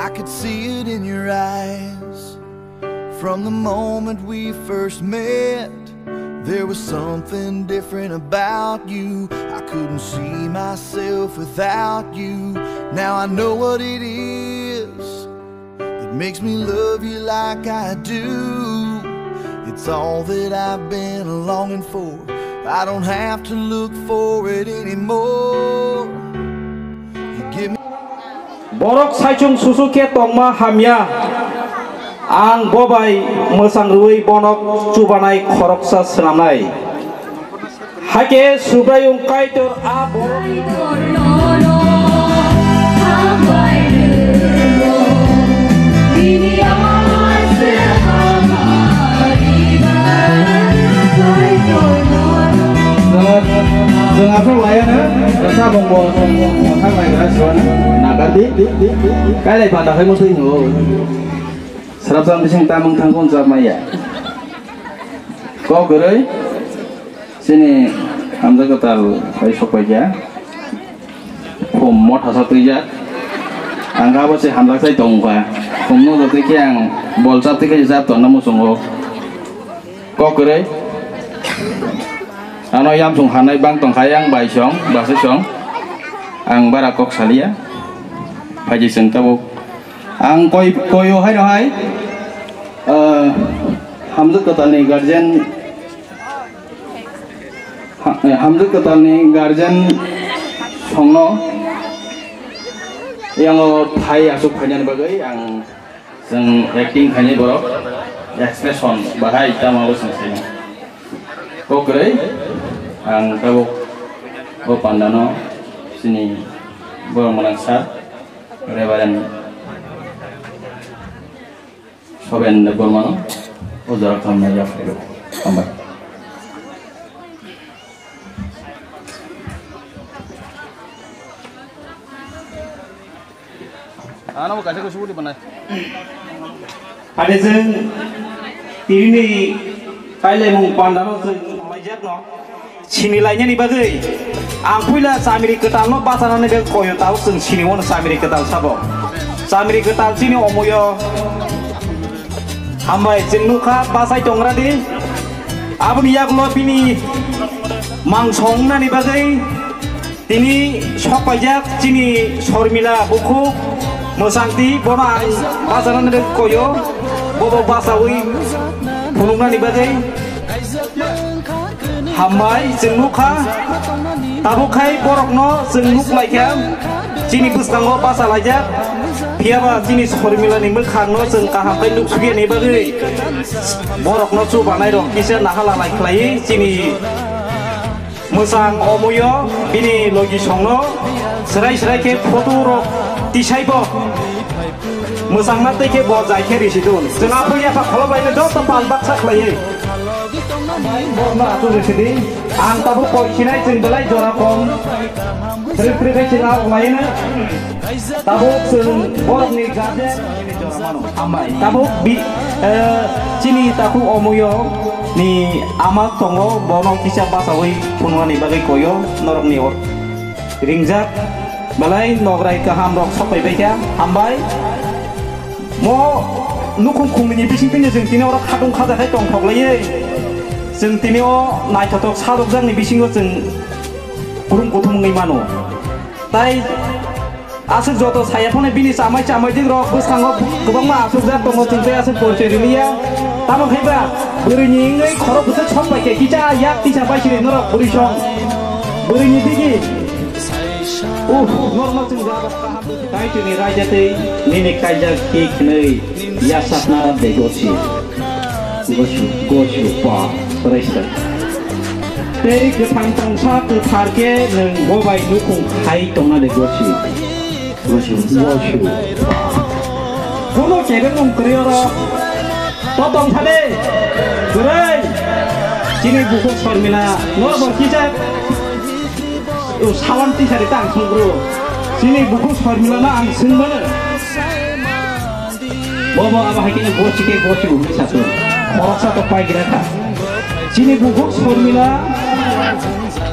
I could see it in your eyes. From the moment we first met, there was something different about you. I couldn't see myself without you. Now I know what it is that makes me love you like I do. It's all that I've been longing for. I don't have to look for it anymore. You give me Borok saicung susuke tongma hamya ang bobai mosang rui bonok cubanai khoroksa senamnai hake subrayung kaitor a Dengan apa layannya? Rasa bongbo thang này đã xuống naga đi cái này bạn đã thấy một thứ nhiều serap sang bising tamang thang kon jam maya kau gerai sini hamza ketal kai sok aja pom mot hasat aja angka apa sih hamza saya tongga pom no tapi yang bol satu ke jatuh tuan namu sungguh kau gerai ano yam sung hanai bang tong kayang bai song bahasa song ang barakok salia haji seng tabuk ang koyo hai hai hamzat katal ni guardian songno yang thai asuk khanyan bagai ang seng acting khanye borok expression bahai tamau seng kokre ang tabuk bo pandano sini bo manangsat rebaran soben bormano ojara kamna ya fero ambai ana mo kaje ko subu di banai ade jeng tirini kaile mung pandano jeng majak no sini lainnya nih bagai angkuila samiri ketal no pasaran nih koyo tahu seng sini won samiri ketal sabo samiri ketal sini omoyo hambai jenuka pasai tongra di abun yak lo pini mangsong na nih bagai tini sok pajak sini sormila buku mosanti bona pasaran nih koyo bobo basawi pulungna nih bagai hambai jenukha tabukai borokno jenuk laikam cini buskango pasal aja piaba cini sormila ni mekhangno jeng kahampai luk sugi ni bagai borokno cubanai dong kisah nahala laiklai cini musang omoyo bini logi songno serai ke foto rok tisaibo musang mate ke bojai ke risidun jeng apa ya pak kalau baiknya jauh tepan baksa klai Borna atu residi, antabu poisinai cendolai jora pom, seri-seri cina lain, tabu seng borok ni gade, ini jora mano, amai, tabu bi cini tabu omuyo ni amat tongo borong kisah basawi punuan ni bagai koyo norok ni or, ringjak, balai nograi kaham rok sopai beja, amai, mo nukung kumini bising pinjau jeng tini orang kadung kada hai tong tok lagi. Jeng tinio naitotok sadok jang ni bisingo jeng kurung kutung ngai mano tai asuk joto saya pun bini samai jeng rok bus kanggo kubang ma asuk jang tongo jeng te asuk porce rilia tamang heba berinyi ngai khorok busa chom bai ke kita yak tisa bai sini norok berisong berinyi bigi normal jeng jabak kaham tai tini raja te nini kaja kik nei yasakna de goshu pa Teruskan. Dari ketangtang satu target neng bobai dukung hai tongna de goshu. Kuno cewek nung krioro, totong thade, gerai. Cini buku formula, nol berkisah. Sawan ti cari tang sungguh. Cini buku formula na angsun mana? Bobo apa hakini goshu satu. Orang satu pai gerata. Cini buku formula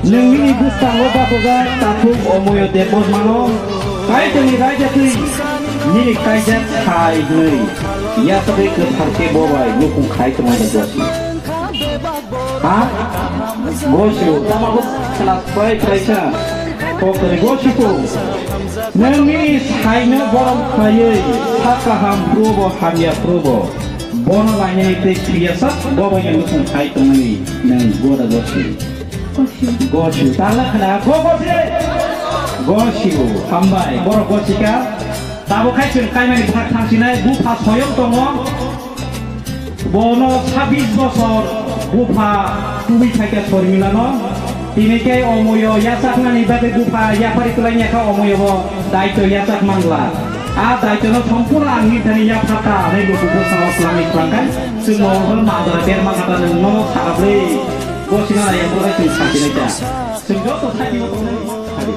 nengi bus tanggo bakoga tapung omoyo depot mano kai teni raja tui Nini kaijak kai nei ya sabai ke tharke bobai lukung khai to mai gosi ha gosi tamago kana pai kaisa ko kare gosi ko nang nini saina borom khai sakaham probo hamya probo bono lainnya te kriasa bobai yang lukung khai to mai nang gora gosi gosi tala kana gosi hambai boro gosi ka Tabo kaitun kaimani bhak tangsinai bupa soyong tongo bono 26 bosor bupa tubi thaike sormilano tinike omoyo yasak nani babe bupa yapari tulainya ka omoyo bo daito yasak mangla a daito no sampurna angin tani yapaka nei buku sama selami klangkan sumo hol madra terma kata no sabre gosina yang boleh tsakinai ta sunggo to thaki mo hari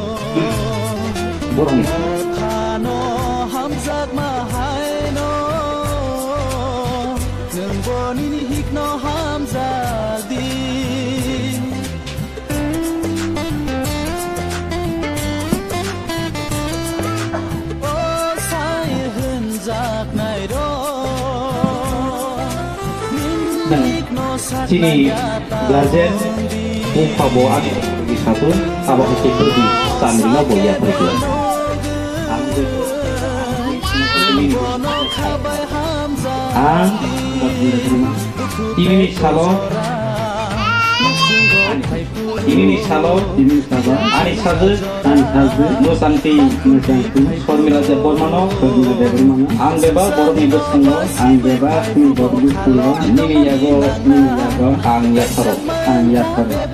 borong Hamzat mahaino nang bonini hikno hamzadi oh sai henjak nairo sini gajet buka boa di satu abah itu di sambil boya pergi ini salon ani saja no santi formula de bormano ang beba borok ni besengo ang beba ni borok pulo ni yago ang yasaro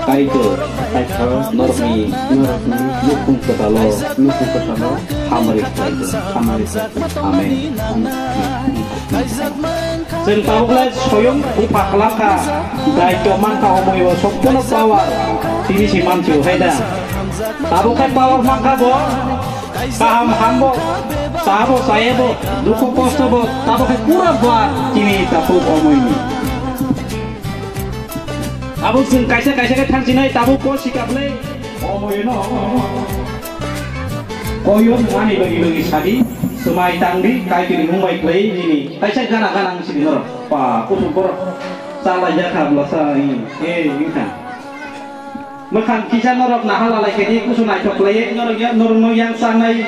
kaito normi lukung ketalo hamari amen Sen tawaglas soyong upaklaka dai coman ka omoyo sokpono power tini si manchu haida tabukan power mangka bo paham hambo sabo sayebo duko kosto bo tabukan kurang buat tini tapu omoyni abu sen kaisa ka thangsinai tabu ko sikable omoyo no koyon ani bagi sadi semai tangdi kai kini mumbai play ini kaisa gana sini nor pa kusupor salah jaga belasa ini ini kan makan kisah norok nahal alai kini kusunai play nor yang sanai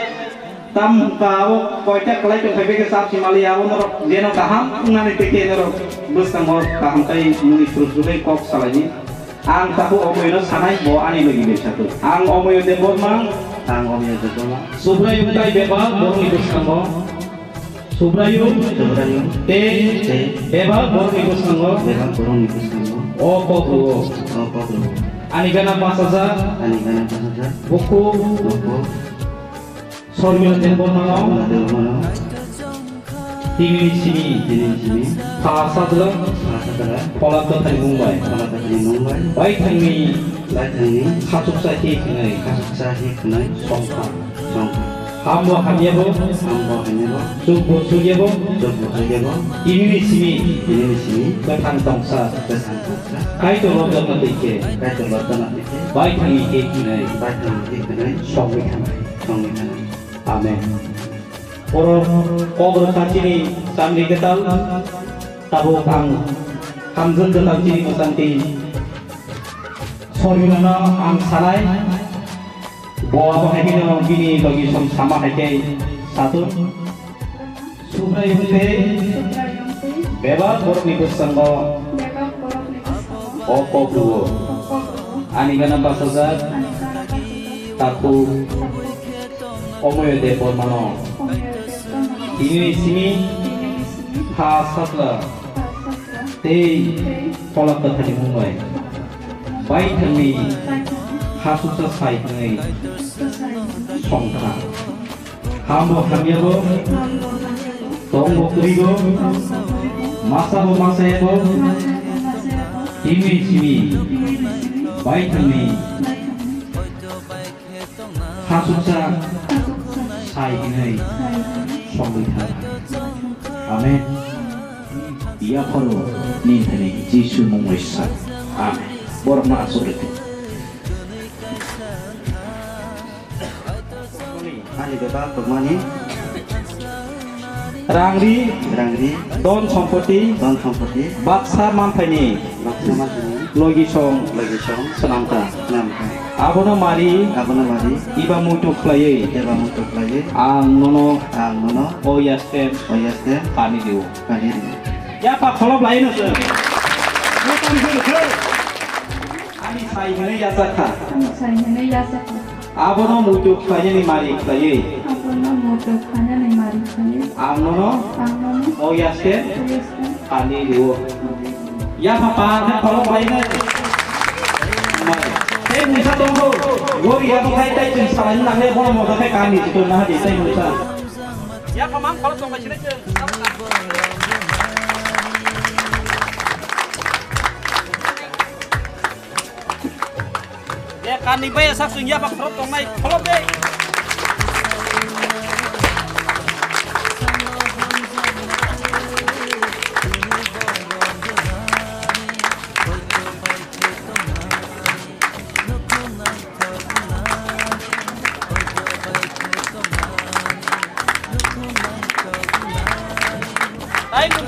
tam kau koitek kelai tu sampai ke sab simalia norok jeno kaham ngani peke norok bus kamor kaham kai muni terus kok salah ini ang tahu omoyo sanai bawa ani lagi satu ang omoyo debor mang Subrayu kai beba borong ibus kango Subrayu te beba borong ibus kango o koku anigana pasaza buku sormil tenbon mango Tini sini pasadla pola tani Mumbai baik tani kasuk sahi kenai songka hambo hanyebo subuh sujebo ini sini ketan tongsa kai to lobda matike baik tani kenai songka amen Oro kogro kacini samri ketal tabu kang hamzun ketal cini masanti sorminana ang salai bawa bahagi no gini bagi sama hake satu subrai hunte beba borok nibus sanggo oko duo anigana basaza taku omoyo de pormano ini sini hasatla te polak tadi Mumbai baik kami hasusa sai ngai songka hambo hamyabo tongbo kurigo masabo masayabo ini sini baik kami hasusa sai ngai songka amen ia perlu ni tadi Yesus menguasa amen borok masuk itu Ani beba pemani Rangri Don Sompoti Baksa Manfaini Logisong Senamta Abono Mari Iba Mutu Playe Ang Nono Oyasten Panidiu Ya Pak kalau lain itu bukan itu Ani saya Abono Mutu Playe ni Mari Playe Ang Nono Oyasten Panidiu Ya Papa kalau lain itu Saya bisa tunggu, gua ya tuh kayak tadi salahnya nak lihat bola mau kayak kami itu nah di saya bisa. Ya pamam kalau tunggu sini aja. Ya kan ni bayar saksi ya pak terus tunggu naik kalau deh.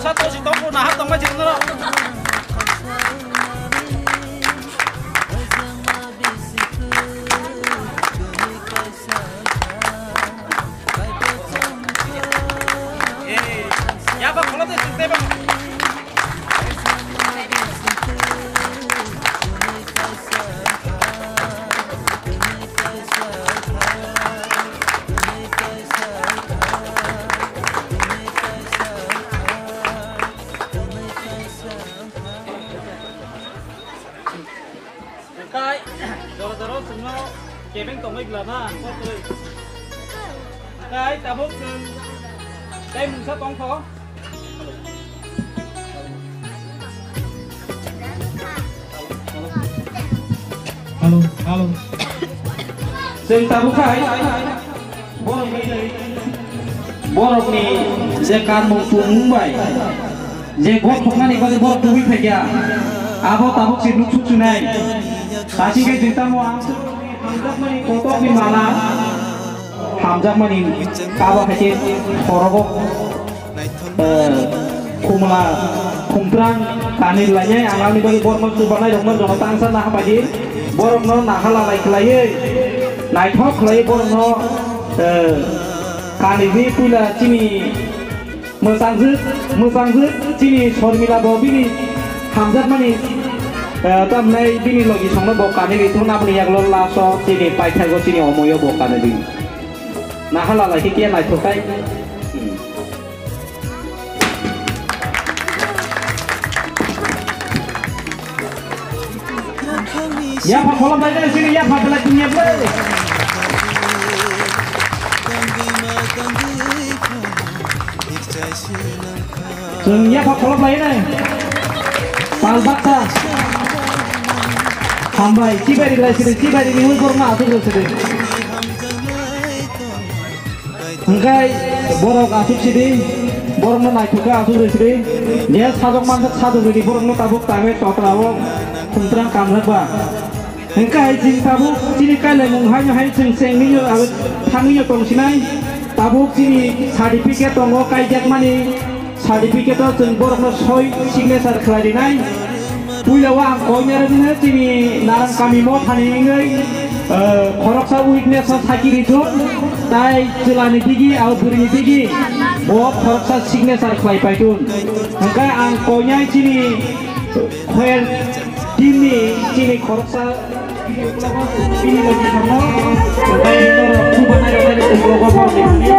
Satu si toko nah tong macam mana? Ya bang, kalau tu cerita bang. Kai, doro semua kebeng tomai gelana, kau tu. Kai, tabuk sen, kai musa tong kau. Halo. Sen tabuk kai, borok ni, zekan mungkin Mumbai, zekot bukan ni kalau borok tuh ikhya. Abo tabuk si lucu sunai. Tadi ke cerita mau Hamzah mani kotok di mana? Hamzah mani kawa kecil korobok kumla kumprang tanir lainnya yang alami bagi borong subhanai dokter jono tangsa nah bagi borong no nahala lai kelai naik hok kelai borong no kali ini pula cini mesangzut cini sormila bobi ni Hamzah mani tam nay bini lagi songno bokane itu napni yang lo laso sini pai thai go sini omoyo bokane bini nah hala lagi kian lai thokai ya pak kolam baca sini ya pak lagi nyiap le ya pak kolam lain nih pal baksa Hambai, cibari ni ulur na tu sini. Engkai borok asuk sini, borok na naik juga asuk sini. Dia sadok mantat sadok ini borok na tabuk tamet totrawo, kuntrang kamlat ba. Engkai jing tabuk sini kale munghanya hai seng ni yo awet tangi yo tong sinai. Tabuk sini sertifikat tongo kai jak mani sertifikat tu jeng borok na soi signature keladi nai. Puila wang konya rene sini narang kami mau thani ngai koroksa weakness sakiri itu tai celani tinggi atau burini tinggi buat koroksa signature klai paitun maka angkonya sini koyer dini sini koroksa ini lagi sama sampai itu coba naik dari logo ini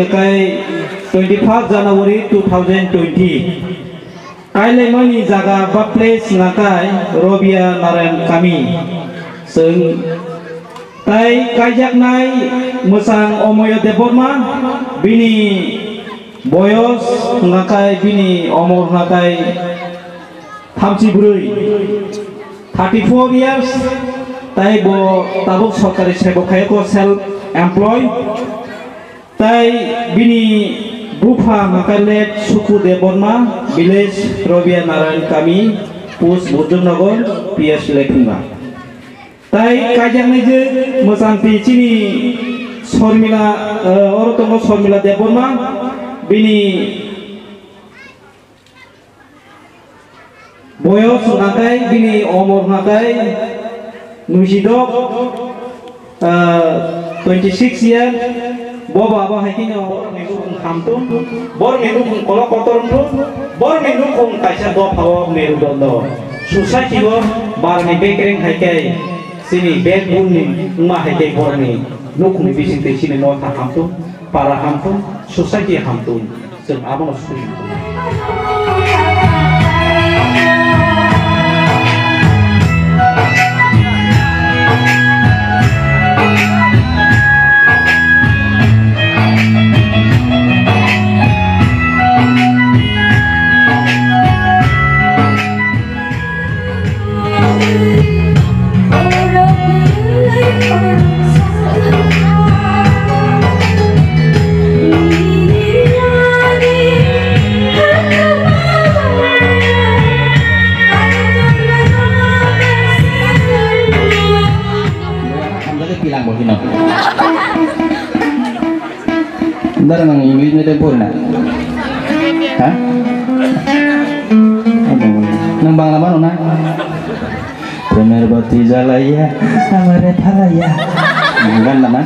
kai 25 January 2020 kailai mani jaga ba place ngakai Robia Narayan kami seng tai kajak nai musang omoyo deborma bini boyos ngakai bini omor ngakai thamsi brui 34 years tai bo tabuk sorkari sebok kai ko self employed tai bini Bufa Makalet Suku Deborma Village Robia Narayan kami Pus Bojongnagar PS Lekunga Tai kajang meje Mosanti Cini Sormila Orotongo Sormila Deborma Bini Boyos Nakai Bini Omor Nakai Nusidok 26 years Boba aba hakin bor menu hamtum bor menu kolok kotor bor menu kong kaisa do pawo meru dondo society go bar ni bekering hakai sini bed bunni ma hakai bor ni nukung bising te sini no ta hamtum para hamtum society hamtum sem aba no suri Ntar nang English ni tempur na, hah? Nang bang lama nuna. Premier bati jalaya, amare thalaya. Ngan lama.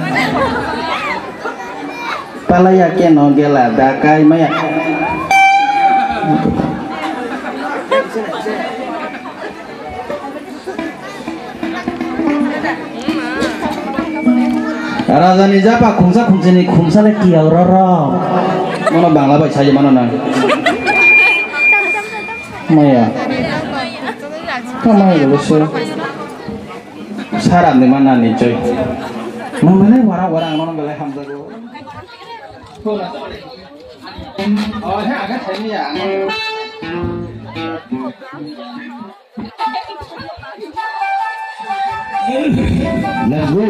Thalaya keno gela dakai maya. Razani japa khumsa khumsini khumsa le ki aurara mana bangla bai saja mana na maya kamai lo so saram ni mana ni coy mana wara mana bela hamza go oh ha agak themi ya lagu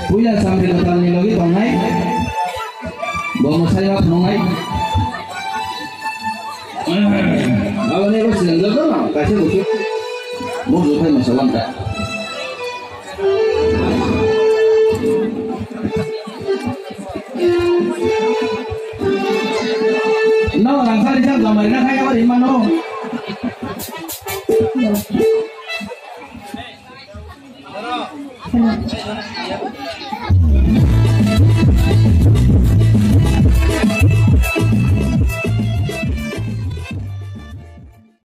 Puya sambil nonton ni lagi tongai, bawa saya nongai. Kalau ni bos sedang jaga, kasih busuk, mau jual masalah tak? No, langsung di sana gambar nak kaya di mana? Hello.